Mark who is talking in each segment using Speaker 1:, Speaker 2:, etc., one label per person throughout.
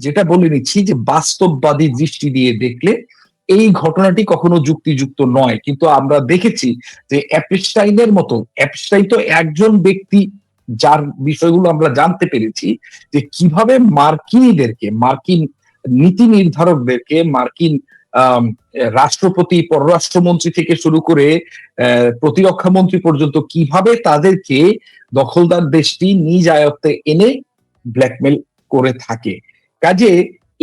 Speaker 1: যেটা বলে নিচ্ছি যে বাস্তববাদী দৃষ্টি দিয়ে দেখলে এই ঘটনাটি কখনো যুক্তিযুক্ত নয়, কিন্তু আমরা দেখেছি যে অ্যাপস্টাইনের মতো, অ্যাপস্টাইন তো একজন ব্যক্তি যার বিষয়গুলো আমরা জানতে পেরেছি যে কিভাবে মার্কিন নীতি নির্ধারকদেরকে, মার্কিন রাষ্ট্রপতি, পররাষ্ট্রমন্ত্রী থেকে শুরু করে প্রতিরক্ষা মন্ত্রী পর্যন্ত কিভাবে তাদেরকে দখলদার দেশটি নিজ আয়ত্তে এনে ব্ল্যাকমেল করে থাকে। কাজে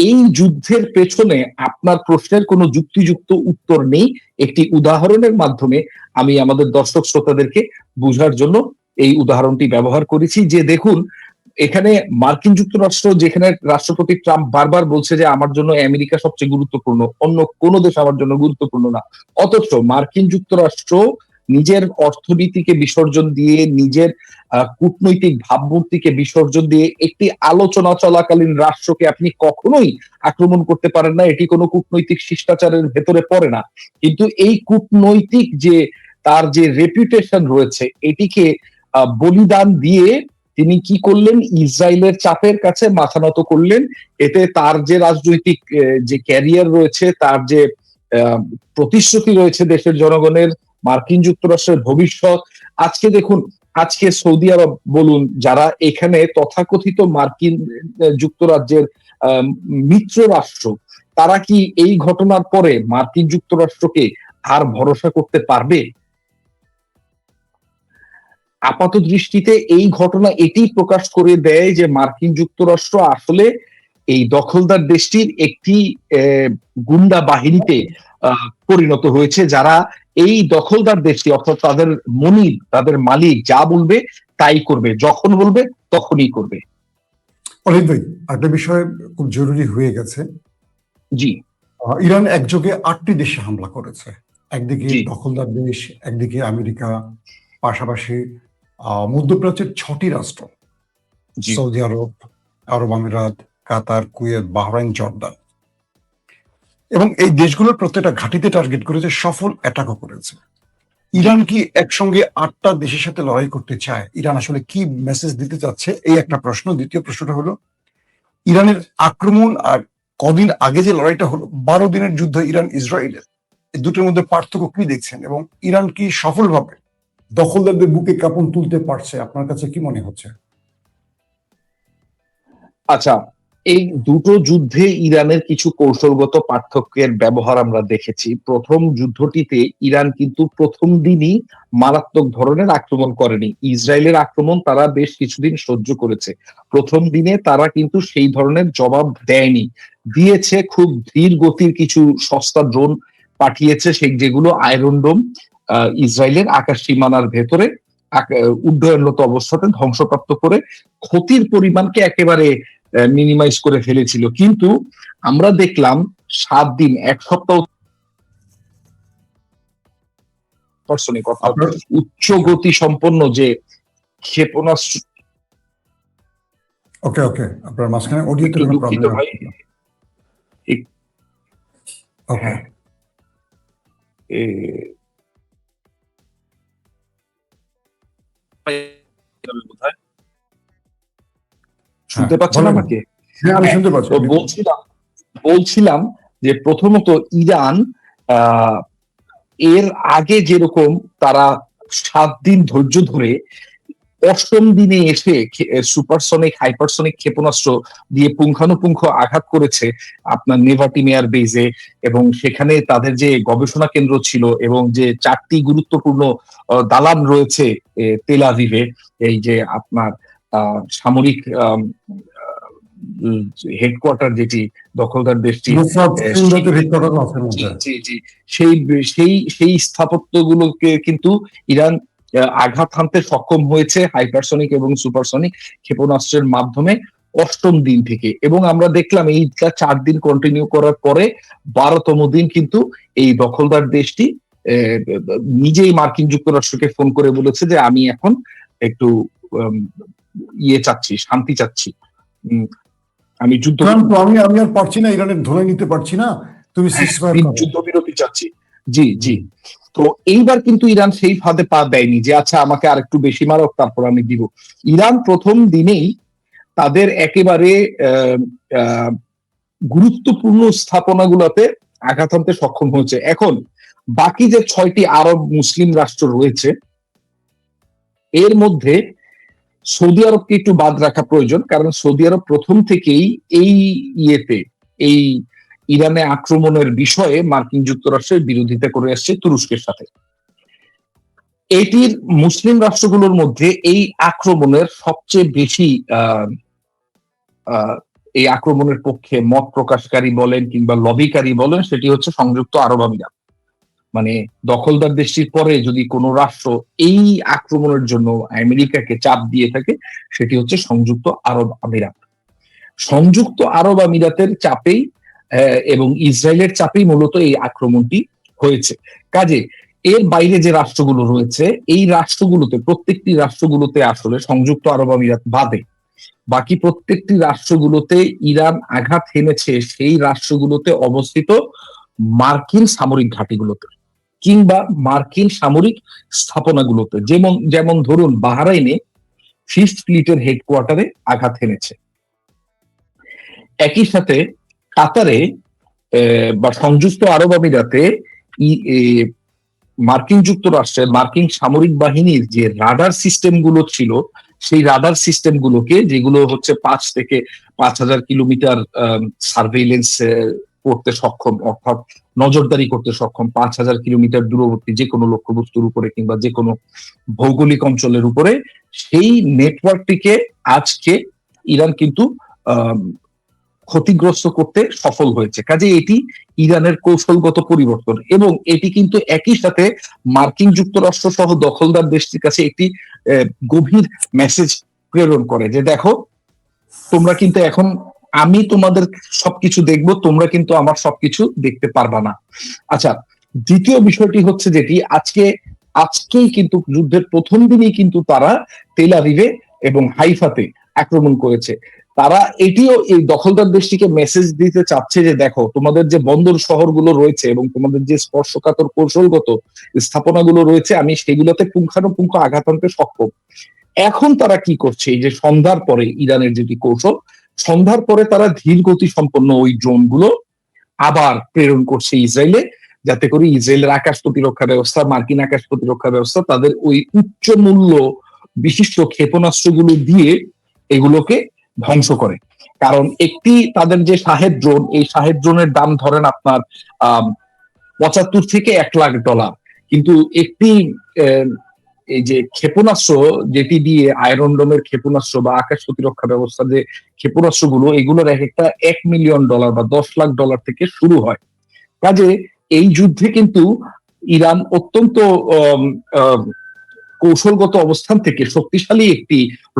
Speaker 1: এই যুদ্ধের পেছনে আপনার প্রশ্নের কোনো যুক্তিযুক্ত উত্তর নেই। একটি উদাহরণের মাধ্যমে আমি আমাদের দর্শক শ্রোতাদেরকে বোঝার জন্য এই উদাহরণটি ব্যবহার করেছি যে দেখুন, এখানে মার্কিন যুক্তরাষ্ট্র, যেখানে রাষ্ট্রপতি ট্রাম্প বারবার বলছে যে আমার জন্য আমেরিকা সবচেয়ে গুরুত্বপূর্ণ, অন্য কোনো দেশ আমার জন্য গুরুত্বপূর্ণ না, অথচ মার্কিন যুক্তরাষ্ট্র নিজের অর্থনীতিকে বিসর্জন দিয়ে, নিজের কূটনৈতিক ভাবমূর্তিকে বিসর্জন দিয়ে একটি আলোচনা চলাকালীন রাষ্ট্রকে আপনি কখনোই আক্রমণ করতে পারেন না। এটি কোনো কূটনৈতিক শিষ্টাচারের ভেতরে পড়ে না। কিন্তু এই কূটনৈতিক যে তার যে রেপুটেশন রয়েছে, এটিকে বলিদান দিয়ে তিনি কি করলেন? ইসরায়েলের চাপের কাছে মাথা নত করলেন। এতে তার যে রাজনৈতিক যে ক্যারিয়ার রয়েছে, তার যে প্রতিশ্রুতি রয়েছে দেশের জনগণের, মার্কিন যুক্তরাষ্ট্রের ভবিষ্যৎ, আজকে দেখুন, আজকে সৌদি আরব বলুন, যারা এখানে তথাকথিত মার্কিন যুক্তরাজ্যের মিত্র রাষ্ট্র, তারা কি এই ঘটনার পরে মার্কিন যুক্তরাষ্ট্রকে আর ভরসা করতে পারবে? আপাত দৃষ্টিতে এই ঘটনা এটি প্রকাশ করে দেয় যে মার্কিন যুক্তরাষ্ট্র আসলে এই দখলদার দেশটির একটি গুন্ডা বাহিনীতে পরিণত হয়েছে, যারা এই দখলদার দেশটি, অর্থাৎ তাদের মনিব, তাদের মালিক যা বলবে তাই করবে, যখন বলবে তখনই করবে।
Speaker 2: অলিদ ভাই, একটা বিষয় খুব জরুরি হয়ে গেছে।
Speaker 1: জি,
Speaker 2: ইরান একযোগে 8টি দেশে হামলা করেছে। একদিকে দখলদার দেশ, একদিকে আমেরিকা, পাশাপাশি মধ্যপ্রাচ্যের 6টি রাষ্ট্র, সৌদি আরব, আরব আমিরাত, কাতার, কুয়েত, বাহরাইন, জর্দান, এবং এই দেশগুলোর প্রত্যেকটা ঘাঁটিতে টার্গেট করেছে, সফল অ্যাটাকও করেছে। ইরান কি একসঙ্গে 8টা দেশের সাথে লড়াই করতে চায়? ইরান আসলে কি মেসেজ দিতে চাচ্ছে? এই একটা প্রশ্ন। দ্বিতীয় প্রশ্নটা হলো, ইরানের আক্রমণ আর কদিন আগে যে লড়াইটা হলো, 12 দিনের যুদ্ধ ইরান ইসরায়েলের, এই দুটোর মধ্যে পার্থক্য কি দেখছেন? এবং ইরান কি সফলভাবে দখলদারদের বুকে কাঁপন তুলতে পারছে? আপনার কাছে কি মনে হচ্ছে?
Speaker 1: আচ্ছা, এই দুটো যুদ্ধে ইরানের কিছু কৌশলগত পার্থক্যের ব্যবহার আমরা দেখেছি। প্রথম যুদ্ধটিতে ইরান কিন্তু প্রথম দিনই মারাত্মক ধরনের আক্রমণ করেনি। ইসরায়েলের আক্রমণ তারা বেশ কিছুদিন সহ্য করেছে। প্রথম দিনে তারা কিন্তু সেই ধরনের জবাব দেয়নি। দিয়েছে খুব ধীর গতির কিছু সস্তা ড্রোন পাঠিয়েছে, যেগুলো আয়রন ডোম ইসরায়েলের আকাশ সীমানার ভেতরে উড্ডয়নরত অবস্থাতে ধ্বংসপ্রাপ্ত করে ক্ষতির পরিমাণকে একেবারে মিনিমাইজ করে ফেলেছিল। কিন্তু আমরা দেখলাম 7 দিন, 1 সপ্তাহ উচ্চ গতি সম্পন্ন যে ক্ষেপণাস্ত্র।
Speaker 2: ওকে ওকে, আপনার মাঝখানে অডিওতে কোনো প্রবলেম আছে? ওকে,
Speaker 1: শুনতে পাচ্ছেন আমাকে?
Speaker 2: হ্যাঁ, আমি শুনতে পাচ্ছি।
Speaker 1: বলছিলাম যে প্রথমত ইরান এর আগে যেরকম তারা 7 দিন ধৈর্য ধরে 8ম দিনে এসে সুপারসনিক, হাইপারসনিক ক্ষেপণাস্ত্র দিয়ে পুঙ্খানুপুঙ্খ আঘাত করেছে আপনার নেভাটিমেয়ার বেজে, এবং সেখানে তাদের যে গবেষণা কেন্দ্র ছিল এবং যে 4টি গুরুত্বপূর্ণ দালান রয়েছে তেল আভিভে, এই যে আপনার সামরিক হেডকোয়ার্টার যেটি দখলদার দেশটি, সেই স্থাপত্যগুলোকে কিন্তু ইরান আঘাত হানতে সক্ষম হয়েছে হাইপারসনিক এবং সুপারসনিক ক্ষেপণাস্ত্রের মাধ্যমে 8ম দিন থেকে। এবং আমরা দেখলাম এইটা 4 দিন কন্টিনিউ করার পরে 12তম দিন কিন্তু এই দখলদার দেশটি নিজেই মার্কিন যুক্তরাষ্ট্রকে ফোন করে বলেছে যে আমি এখন একটু চাচ্ছি, শান্তি চাচ্ছি, আমি
Speaker 2: আমি আর পারছি না, ইরানের ধরে নিতে পারছি না, তুমি
Speaker 1: যুদ্ধবিরতি চাচ্ছি। জি জি। তো এইবার কিন্তু ইরান সেই ফাঁদে পা দেয়নি যে আচ্ছা আমাকে আর একটু বেশি মারক তারপর আমি দিব। ইরান প্রথম দিনেই তাদের একেবারে গুরুত্বপূর্ণ স্থাপনাগুলোতে আঘাত হানতে সক্ষম হয়েছে। এখন বাকি যে 6টি আরব মুসলিম রাষ্ট্র রয়েছে, এর মধ্যে সৌদি আরবকে একটু বাদ রাখা প্রয়োজন, কারণ সৌদি আরব প্রথম থেকেই এই এই ইরানে আক্রমণের বিষয়ে মার্কিন যুক্তরাষ্ট্রের বিরোধিতা করে আসছে তুরস্কের সাথে। এটির মুসলিম রাষ্ট্রগুলোর মধ্যে এই আক্রমণের সবচেয়ে বেশি এই আক্রমণের পক্ষে মত প্রকাশকারী বলেন কিংবা লবিকারী বলেন, সেটি হচ্ছে সংযুক্ত আরব আমিরাত। মানে দখলদার দেশটির পরে যদি কোনো রাষ্ট্র এই আক্রমণের জন্য আমেরিকাকে চাপ দিয়ে থাকে, সেটি হচ্ছে সংযুক্ত আরব আমিরাত। সংযুক্ত আরব আমিরাতের চাপেই এবং ইসরায়েলের চাপেই মূলত এই আক্রমণটি হয়েছে। কাজে এর বাইরে যে রাষ্ট্রগুলো রয়েছে, এই রাষ্ট্রগুলোতে প্রত্যেকটি রাষ্ট্রগুলোতে আসলে সংযুক্ত আরব আমিরাত বাদে বাকি প্রত্যেকটি রাষ্ট্রগুলোতে ইরান আঘাত হেনেছে সেই রাষ্ট্রগুলোতে অবস্থিত মার্কিন সামরিক ঘাঁটিগুলোতে কিংবা মার্কিন সামরিক স্থাপনাগুলোতে। যেমন ধরুন বাহরাইনে ফিফথ ফ্লিটের হেডকোয়ার্টারে আঘাত হেনেছে। একই সাথে কাতারে বা সংযুক্ত আরব আমিরাতে মার্কিন যুক্তরাষ্ট্রের মার্কিন সামরিক বাহিনীর যে রাডার সিস্টেম গুলো ছিল, সেই রাডার সিস্টেম গুলোকে, যেগুলো হচ্ছে 5 থেকে 5,000 কিলোমিটার সার্ভেইলেন্স করতে সক্ষম, অর্থাৎ নজরদারি করতে সক্ষম, 5,000 কিলোমিটার দূরবর্তী যে কোনো লক্ষ্যবস্তুর উপরে কিংবা যে কোনো ভৌগোলিক অঞ্চলের উপরে, সেই নেটওয়ার্কটিকে আজকে ইরান কিন্তু ক্ষতিগ্রস্ত করতে সফল হয়েছে। কাজে এটি ইরানের কৌশলগত পরিবর্তন, এবং এটি কিন্তু একই সাথে মার্কিন যুক্তরাষ্ট্র সহ দখলদার দেশটির কাছে একটি গভীর মেসেজ প্রেরণ করে যে দেখো, তোমরা কিন্তু এখন, আমি তোমাদের সবকিছু দেখবো, তোমরা কিন্তু আমার সবকিছু দেখতে পারবা না। আচ্ছা, দ্বিতীয় বিষয়টি হচ্ছে যেটি আজকেই কিন্তু যুদ্ধের প্রথম দিনই কিন্তু তারা তেল আভিভে এবং হাইফাতে আক্রমণ করেছে। তারা এটিও এই দখলদার দেশটিকে মেসেজ দিতে চাচ্ছে যে দেখো, তোমাদের যে বন্দর শহরগুলো রয়েছে এবং তোমাদের যে স্পর্শকাতর কৌশলগত স্থাপনাগুলো রয়েছে, আমি সেগুলোতে পুঙ্খানুপুঙ্খ আঘাত আনতে সক্ষম। এখন তারা কি করছে, এই যে সন্ধ্যার পরে ইরানের যেটি কৌশল, সন্ধ্যার পরে তারা ধীর গতি সম্পন্ন ওই ড্রোনগুলো আবার প্রেরণ করছে ইসরায়েলে, যাতে করে ইসরায়েলের আকাশ প্রতিরক্ষা ব্যবস্থা, মার্কিন আকাশ প্রতিরক্ষা ব্যবস্থা তাদের ওই উচ্চ মূল্য বিশিষ্ট ক্ষেপণাস্ত্রগুলো দিয়ে এগুলোকে ধ্বংস করে। কারণ একটি তাদের যে শাহেদ ড্রোন, এই শাহেদ ড্রোনের দাম ধরেন আপনার 75 থেকে $1,00,000, কিন্তু একটি এই যে ক্ষেপণাস্ত্র, যেটি দিয়ে আয়রন ডোমের ক্ষেপণাস্ত্র বা আকাশ প্রতিরক্ষা ব্যবস্থা যে ক্ষেপণাস্ত্রগুলো, এগুলোর এক একটা $1 মিলিয়ন বা $10 লাখ থেকে শুরু হয়। কাজে এই যুদ্ধে কিন্তু ইরান অত্যন্ত কৌশলগত অবস্থান থেকে শক্তিশালী একটি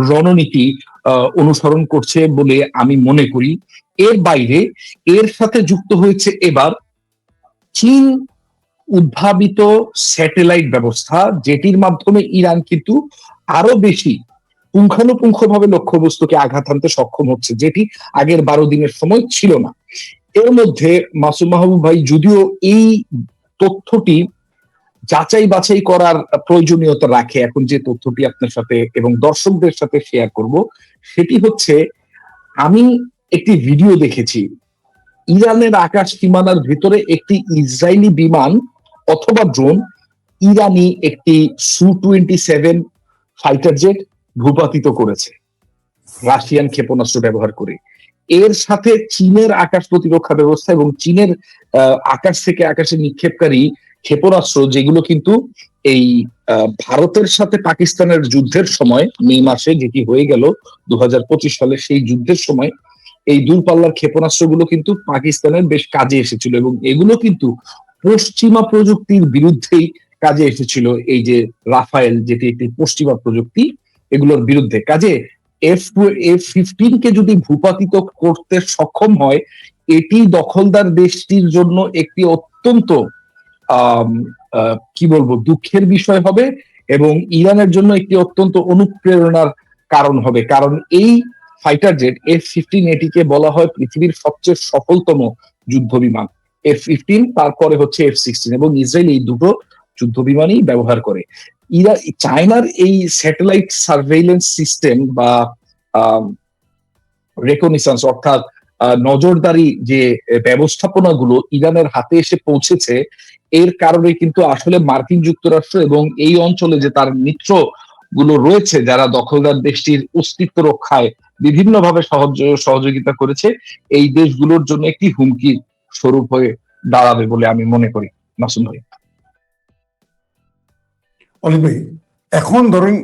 Speaker 1: রণনীতি অনুসরণ করছে বলে আমি মনে করি। এর বাইরে এর সাথে যুক্ত হয়েছে এবার চীন উদ্ভাবিত স্যাটেলাইট ব্যবস্থা, যেটির মাধ্যমে ইরান কিন্তু আরো বেশি পুঙ্খানুপুঙ্খভাবে লক্ষ্যবস্তুকে আঘাত আনতে সক্ষম হচ্ছে, যেটি আগের 12 দিনের সময় ছিল না। এর মধ্যে মাসুম মাহবুব ভাই, যদিও এই তথ্যটি যাচাই বাছাই করার প্রয়োজনীয়তা রাখে, এখন যে তথ্যটি আপনার সাথে এবং দর্শকদের সাথে শেয়ার করব, সেটি হচ্ছে, আমি একটি ভিডিও দেখেছি, ইরানের আকাশ সীমানার ভিতরে একটি ইসরায়েলি বিমান অথবা ড্রোন ইরানি একটি Su-27 ফাইটার জেট ভূপাতিত করেছে রাশিয়ান ক্ষেপণাস্ত্র ব্যবহার করে। এর সাথে চীনের আকাশ প্রতিরক্ষা ব্যবস্থা এবং চীনের আকাশ থেকে আকাশে নিক্ষেপকারী ক্ষেপণাস্ত্র, যেগুলো কিন্তু এই ভারতের সাথে পাকিস্তানের যুদ্ধের সময় মে মাসে যেটি হয়ে গেল 2025 সালে, সেই যুদ্ধের সময় এই দূরপাল্লার ক্ষেপণাস্ত্রগুলো কিন্তু পাকিস্তানের বেশ কাজে এসেছিল, এবং এগুলো কিন্তু পশ্চিমা প্রযুক্তির বিরুদ্ধেই কাজে এসেছিল। এই যে রাফায়েল, যেটি একটি পশ্চিমা প্রযুক্তি, এগুলোর বিরুদ্ধে কাজে F-15 কে যদি ভূপাতিত করতে সক্ষম হয়, এটি দখলদার দেশটির জন্য একটি অত্যন্ত কি বলবো, দুঃখের বিষয় হবে, এবং ইরানের জন্য একটি অত্যন্ত অনুপ্রেরণার কারণ হবে। কারণ এই ফাইটার জেট F-15, এটিকে বলা হয় পৃথিবীর সবচেয়ে সফলতম যুদ্ধ বিমান। F-15, তারপরে হচ্ছে F-16, এবং ইসরায়েল এই দুটো যুদ্ধ বিমানই ব্যবহার করে। চায়নার এই স্যাটেলাইট সার্ভেইলেন্স সিস্টেম বা রেকনিসান্স, অর্থাৎ নজরদারি যে ব্যবস্থাপনাগুলো ইরানের হাতে এসে পৌঁছেছে, এর কারণে কিন্তু আসলে মার্কিন যুক্তরাষ্ট্র এবং এই অঞ্চলে যে তার মিত্র গুলো রয়েছে যারা দখলদার দেশটির অস্তিত্ব রক্ষায় বিভিন্নভাবে সহযোগিতা করেছে, এই দেশগুলোর জন্য একটি হুমকি স্বরূপ হয়ে দাঁড়াবে বলে আমি মনে করি। মাসুম ভাই,
Speaker 2: অলিভ ভাই, এখন ধরেন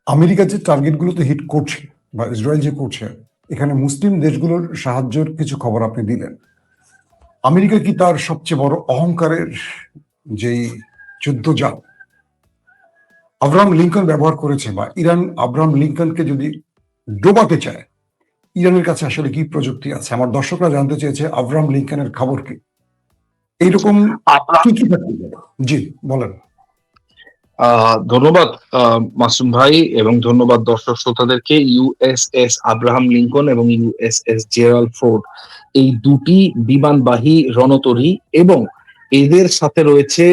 Speaker 2: আমেরিকা যে টার্গেট গুলোতে হিট করছে বা ইসরায়েল যে করছে, এখানে মুসলিম দেশগুলোর সাহায্যের কিছু খবর আপনি দিলেন। আমেরিকা কি তার সবচেয়ে বড় অহংকারের যেই যুদ্ধজাত আব্রাহাম লিঙ্কন ব্যবহার করেছে, বা ইরান আব্রাহাম লিঙ্কনকে যদি ডোবাতে চায়, ইরানের কাছে আসলে কি প্রযুক্তি আছে? আমার দর্শকরা জানতে চেয়েছে আব্রাহাম লিঙ্কনের খবর কি, এইরকম কি কি থাকতে পারে? জি বলেন।
Speaker 1: ধন্যবাদ মাসুম ভাই, এবং ধন্যবাদ দর্শক শ্রোতাদেরকে। ইউএসএস আব্রাহাম লিঙ্কন এবং ইউএসএস জেরাল্ড ফোর্ড, এই দুটি বিমানবাহী রণতরী, এবং এদের সাথে রয়েছে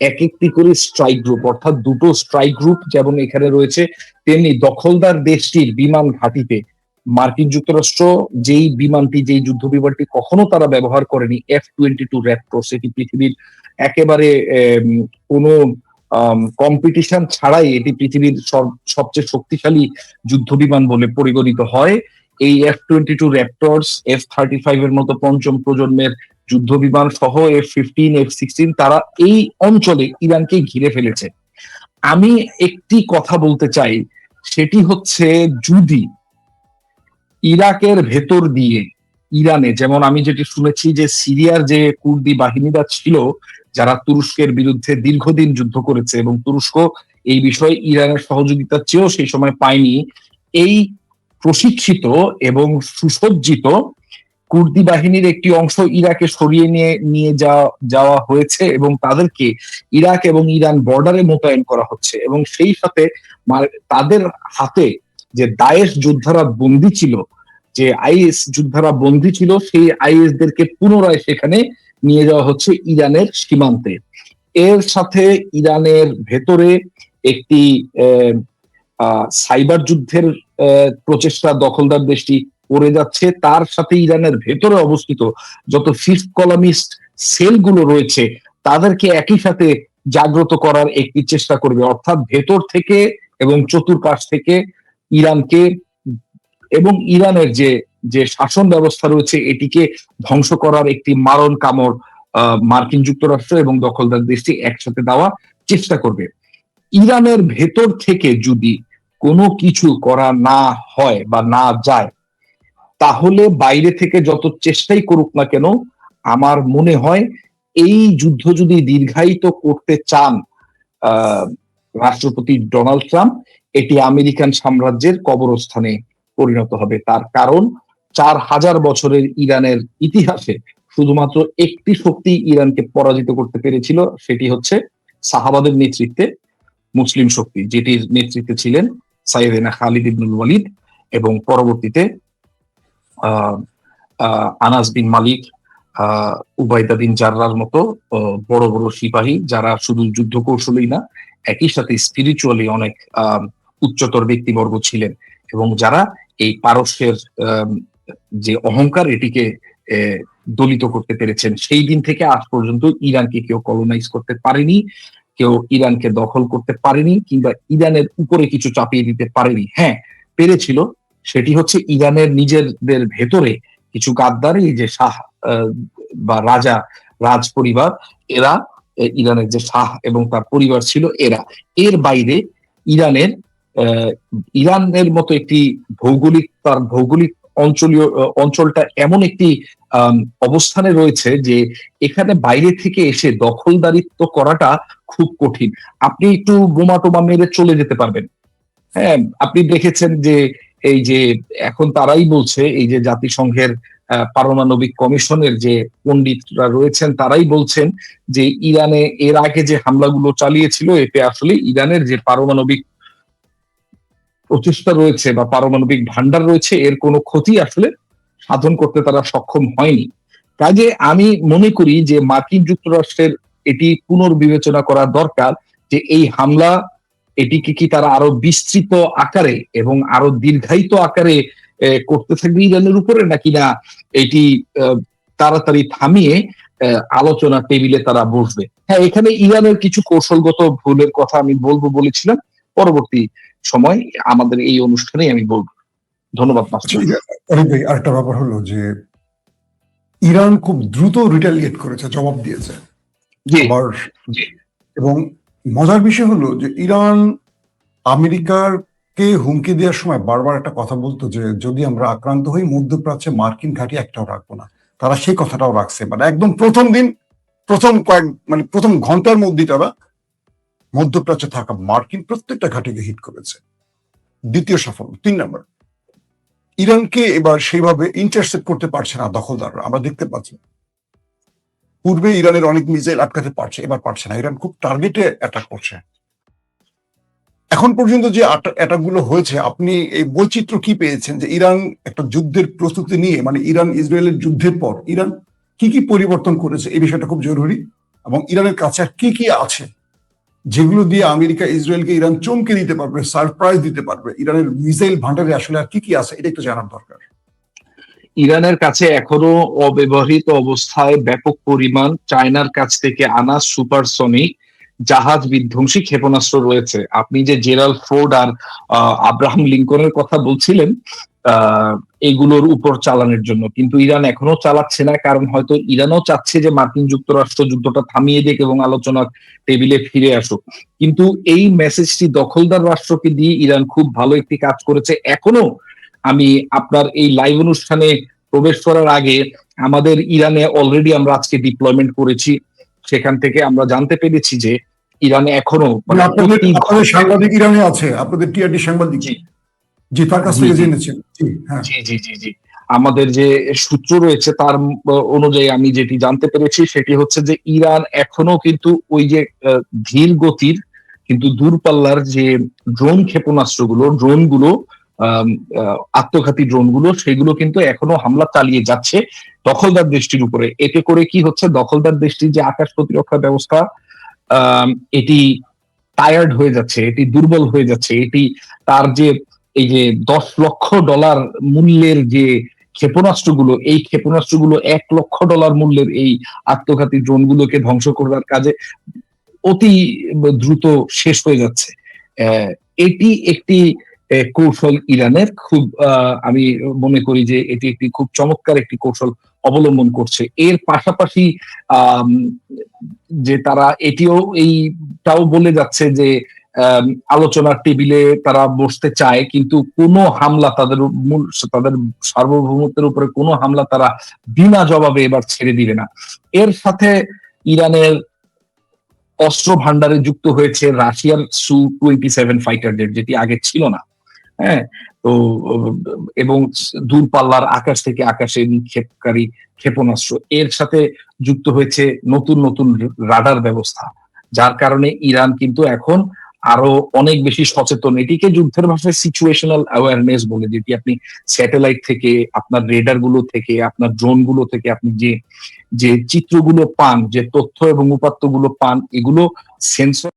Speaker 1: এক একটি করে স্ট্রাইক গ্রুপ, অর্থাৎ দুটো স্ট্রাইক গ্রুপ যেমন এখানে রয়েছে, তেমনি দখলদার দেশটির বিমান ঘাঁটিতে মার্কিন যুক্তরাষ্ট্র যেই বিমানটি, যেই যুদ্ধ বিমানটি কখনো তারা ব্যবহার করেনি, F-22 র্যাপটর, সেটি পৃথিবীর একেবারে কোনো কম্পিটিশন ছাড়াই এটি পৃথিবীর সবচেয়ে শক্তিশালী যুদ্ধ বিমান বলে পরিগণিত হয়। এই F-22 র্যাপটরস, F-35 এর মতো পঞ্চম প্রজন্মের যুদ্ধ বিমান সহ F-15, F-16 তারা এই অঞ্চলে ইরানকে ঘিরে ফেলেছে। আমি একটি কথা বলতে চাই, সেটি হচ্ছে যদি ইরাকের ভেতর দিয়ে ইরানে, যেমন আমি যেটি শুনেছি যে সিরিয়ার যে কুর্দি বাহিনীরা ছিল যারা তুরস্কের বিরুদ্ধে দীর্ঘদিন যুদ্ধ করেছে, এবং তুরস্ক এই বিষয়ে ইরানের সহযোগিতা চেয়েও সেই সময় পায়নি, এই প্রশিক্ষিত এবং সুসজ্জিত কুর্দি বাহিনীর একটি অংশ ইরাকে সরিয়ে নিয়ে যাওয়া হয়েছে, এবং তাদেরকে ইরাক এবং ইরান বর্ডারে মোতায়েন করা হচ্ছে, এবং সেই সাথে তাদের হাতে যে দায়েশ যোদ্ধারা বন্দী ছিল, যে আইএস যোদ্ধারা বন্দী ছিল, সেই আইএস দেরকে পুনরায় সেখানে নিয়ে যাওয়া হচ্ছে ইরানের সীমান্তে। এর সাথে ইরানের ভেতরে একটি সাইবার যুদ্ধের প্রচেষ্টা দখলদার দেশটি করে যাচ্ছে। তার সাথে ইরানের ভেতরে অবস্থিত যত ফিফথ কলামিস্ট সেলগুলো রয়েছে তাদেরকে একই সাথে জাগ্রত করার একটি চেষ্টা করবে, অর্থাৎ ভেতর থেকে এবং চতুর্পাশ থেকে ইরানকে এবং ইরানের যে শাসন ব্যবস্থা রয়েছে এটিকে ধ্বংস করার একটি মারণ কামড় মার্কিন যুক্তরাষ্ট্র এবং দখলদার দেশটি একসাথে দেওয়া চেষ্টা করবে। ইরানের ভেতর থেকে যদি কোনো কিছু করা না হয় বা না যায়, তাহলে বাইরে থেকে যত চেষ্টাই করুক না কেন, আমার মনে হয় এই যুদ্ধ যদি দীর্ঘায়িত করতে চান রাষ্ট্রপতি ডোনাল্ড ট্রাম্প, এটি আমেরিকান সাম্রাজ্যের কবরস্থানে পরিণত হবে। তার কারণ 4000 বছরের ইরানের ইতিহাসে শুধুমাত্র একটি শক্তি ইরানকে পরাজিত করতে পেরেছিল, সেটি হচ্ছে সাহাবাদের নেতৃত্বে মুসলিম শক্তি, যেটির নেতৃত্বে ছিলেন সাইয়েদনা খালিদ ইবনুল ওয়ালিদ, এবং পরবর্তীতে আনাস বিন মালিক, উবাইদা বিন জাররার মতো বড় বড় সিপাহী, যারা শুধু যুদ্ধ কৌশলই না, একই সাথে স্পিরিচুয়ালি অনেক উচ্চতর ব্যক্তিবর্গ ছিলেন, এবং যারা এই পারস্যের যে অহংকার এটিকে দলিত করতে পেরেছেন। সেই দিন থেকে আজ পর্যন্ত ইরানকে কেউ কলোনাইজ করতে পারেনি, কেউ ইরানকে দখল করতে পারেনি, কিংবা ইরানের উপরে কিছু চাপিয়ে দিতে পারেনি। হ্যাঁ, পেরেছিল, সেটি হচ্ছে ইরানের নিজেদের ভেতরে কিছু গাদ্দার, এই যে শাহ বা রাজ পরিবার, এরা ইরানের যে শাহ এবং তার পরিবার ছিল, এর বাইরে ইরানের মতো একটি তার ভৌগোলিক অঞ্চলটা এমন একটি অবস্থানে রয়েছে যে এখানে বাইরে থেকে এসে দখলদারিত্ব করাটা খুব কঠিন। আপনি একটু বোমা টোমা মেরে চলে যেতে পারবেন। হ্যাঁ, আপনি দেখেছেন যে এই যে এখন তারাই বলছে, এই যে জাতিসংঘের পারমাণবিক কমিশনের যে পণ্ডিতরা রয়েছেন তারাই বলছেন যে ইরানে এর আগে যে হামলাগুলো চালিয়েছিল, এতে আসলে ইরানের যে পারমাণবিক প্রচেষ্টা রয়েছে বা পারমাণবিক ভান্ডার রয়েছে, এর কোনো ক্ষতি আসলে সাধন করতে তারা সক্ষম হয়নি। কাজে আমি মনে করি যে মার্কিন যুক্তরাষ্ট্রের এটি পুনর্বিবেচনা করা দরকার, যে এই হামলা, এটিকে কি তারা আরো বিস্তৃত আকারে এবং আরো দীর্ঘায়িত আকারে করতে থাকবে ইরানের উপরে, নাকি না এটি তাড়াতাড়ি থামিয়ে আলোচনা টেবিলে তারা বসবে? হ্যাঁ, এখানে ইরানের কিছু কৌশলগত ভুলের কথা আমি বলবো বলেছিলাম, পরবর্তী সময় আমাদের এই অনুষ্ঠানে আমি বলবো। ধন্যবাদ মাস্টার।
Speaker 2: অনেক ভাই, আরেকটা ব্যাপার হলো যে ইরান খুব দ্রুত রিটালিয়েট করেছে, জবাব দিয়েছে আবার। এবং মজার বিষয় হলো যে ইরান আমেরিকার কে হুমকি দেওয়ার সময় বারবার একটা কথা বলতো যে যদি আমরা আক্রান্ত হই মধ্যপ্রাচ্যে মার্কিন ঘাঁটি একটাও রাখবো না। তারা সেই কথাটাও রাখছে, মানে একদম প্রথম দিন, প্রথম ঘন্টার মধ্যে তারা মধ্যপ্রাচ্যে থাকা মার্কিন প্রত্যেকটা ঘাঁটিকে হিট করেছে। দ্বিতীয় সাফল্য। 3 নম্বর, ইরানকে এবার সেইভাবে ইন্টারসেপ্ট করতে পারছে না দখলদাররা, আমরা দেখতে পাচ্ছি। পূর্বে ইরানের অনেক মিসাইল আটকাতে পারছে, এবার পারছে না। ইরান খুব টার্গেটে অ্যাটাক করছে। এখন পর্যন্ত যে অ্যাটাক গুলো হয়েছে, আপনি এই বৈচিত্র্য কি পেয়েছেন যে ইরান একটা যুদ্ধের প্রস্তুতি নিয়ে, মানে ইরান ইসরায়েলের যুদ্ধের পর ইরান কি কি পরিবর্তন করেছে, এই বিষয়টা খুব জরুরি। এবং ইরানের কাছে আর কি কি আছে যেগুলো দিয়ে আমেরিকা ইসরায়েলকে ইরান চমকে দিতে পারবে, সারপ্রাইজ দিতে পারবে। ইরানের মিসাইল ভান্ডারে আসলে আর কি কি আছে, এটা একটু জানার দরকার।
Speaker 1: ইরানের কাছে এখনো অব্যবহৃত অবস্থায় ব্যাপক পরিমাণ চায়নার কাছ থেকে আনা সুপারসনিক জাহাজ বিধ্বংসী ক্ষেপণাস্ত্র রয়েছে। আপনি যে জেরাল্ড ফোর্ড আর আব্রাহাম লিঙ্কনের কথা বলছিলেন এগুলোর উপর চালানোর জন্য, কিন্তু ইরান এখনো চালাচ্ছে না, কারণ হয়তো ইরানও চাচ্ছে যে মার্কিন যুক্তরাষ্ট্র যুদ্ধটা থামিয়ে দিক এবং আলোচনার টেবিলে ফিরে আসুক। কিন্তু এই মেসেজটি দখলদার রাষ্ট্রকে দিয়ে ইরান খুব ভালো একটি কাজ করেছে। এখনো আমি আপনার এই লাইভ অনুষ্ঠানে প্রবেশ করার আগে আমাদের ইরানে অলরেডি আমরা আজকে ডিপ্লয়মেন্ট করেছি, সেখান থেকে আমরা জানতে পেরেছি যে ইরানে এখনো
Speaker 2: আপনাদের সাংবাদিক ইরানে আছে, আপনাদের টিআরটি সাংবাদিক, জি, তার কাছ থেকে জেনেছেন।
Speaker 1: জি জি জি জি আমাদের যে সূত্র রয়েছে তার অনুযায়ী আমি যেটি জানতে পেরেছি সেটি হচ্ছে যে ইরান এখনো কিন্তু ওই যে ধীর গতির কিন্তু দূরপাল্লার যে ড্রোন ক্ষেপণাস্ত্রগুলো, ড্রোনগুলো, আত্মঘাতী ড্রোনগুলো, সেগুলো কিন্তু এখনো হামলা চালিয়ে যাচ্ছে দখলদার দেশটির উপরে। এতে করে কি হচ্ছে, দখলদার দেশটির যে আকাশ প্রতিরক্ষা ব্যবস্থা এটি টায়ার্ড হয়ে যাচ্ছে, এটি দুর্বল হয়ে যাচ্ছে। এটি তার যে এই যে $10 লক্ষ মূল্যের যে ক্ষেপণাস্ত্রগুলো, এই ক্ষেপণাস্ত্রগুলো $1 লক্ষ মূল্যের এই আত্মঘাতী ড্রোনগুলোকে ধ্বংস করবার কাজে অতি দ্রুত শেষ হয়ে যাচ্ছে। এটি একটি কৌশল ইরানের, খুব আমি মনে করি যে এটি একটি খুব চমৎকার একটি কৌশল অবলম্বন করছে। এর পাশাপাশি যে তারা এটিও এইটাও বলে যাচ্ছে যে আলোচনার টেবিলে তারা বসতে চায়, কিন্তু কোনো হামলা তাদের সার্বভৌমত্বের উপরে কোনো হামলা তারা বিনা জবাবে এবার ছেড়ে দিবে না। এর সাথে ইরানের অস্ত্র ভান্ডারে যুক্ত হয়েছে রাশিয়ার Su-27 ফাইটার জেট, যেটি আগে ছিল না। হ্যাঁ, তো এবং দূরপাল্লার আকাশ থেকে আকাশে নিক্ষেপকারী ক্ষেপণাস্ত্র, এর সাথে যুক্ত হয়েছে নতুন নতুন রাডার ব্যবস্থা, যার কারণে ইরান কিন্তু এখন আরো অনেক বেশি সচেতন। এটিকে যুদ্ধের ভাষায় সিচুয়েশনাল অ্যাওয়ারনেস বলে, যেটি আপনি স্যাটেলাইট থেকে, আপনার রেডার গুলো থেকে, আপনার ড্রোন গুলো থেকে আপনি যে চিত্রগুলো পান, যে তথ্য এবং উপাত্তগুলো পান, এগুলো সেন্সর